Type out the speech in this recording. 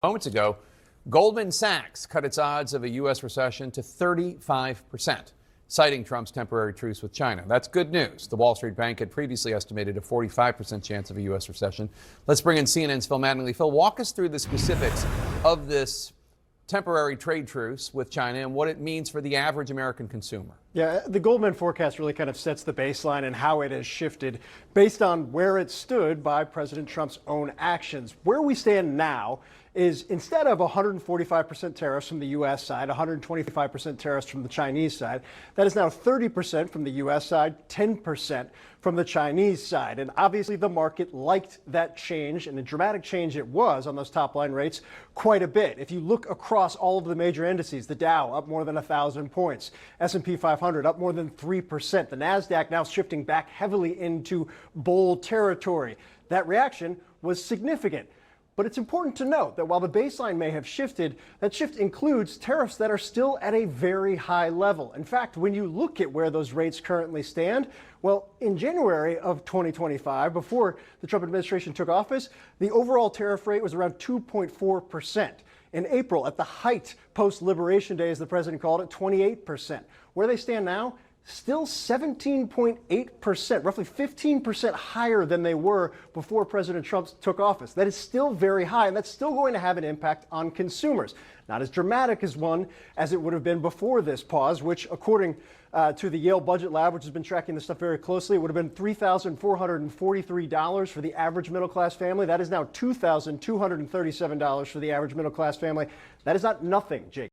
Moments ago, Goldman Sachs cut its odds of a U.S. recession to 35%, citing Trump's temporary truce with China. That's good news. The Wall Street Bank had previously estimated a 45% chance of a U.S. recession. Let's bring in CNN's Phil Mattingly. Phil, walk us through the specifics of this temporary trade truce with China and what it means for the average American consumer. Yeah, the Goldman forecast really kind of sets the baseline and how it has shifted based on where it stood by President Trump's own actions. Where we stand now is instead of 145% tariffs from the U.S. side, 125% tariffs from the Chinese side, that is now 30% from the U.S. side, 10% from the Chinese side. And obviously the market liked that change, and a dramatic change it was on those top line rates quite a bit. If you look across all of the major indices, the Dow up more than 1,000 points, S&P 500 up more than 3%, the NASDAQ now shifting back heavily into bull territory. That reaction was significant. But it's important to note that while the baseline may have shifted, that shift includes tariffs that are still at a very high level. In fact, when you look at where those rates currently stand, well, in January of 2025, before the Trump administration took office, the overall tariff rate was around 2.4%. In April, at the height post-Liberation Day, as the president called it, 28%. Where they stand now, still 17.8%, roughly 15% higher than they were before President Trump took office. That is still very high, and that's still going to have an impact on consumers. Not as dramatic as it would have been before this pause, which, according to the Yale Budget Lab, which has been tracking this stuff very closely, it would have been $3,443 for the average middle-class family. That is now $2,237 for the average middle-class family. That is not nothing, Jake.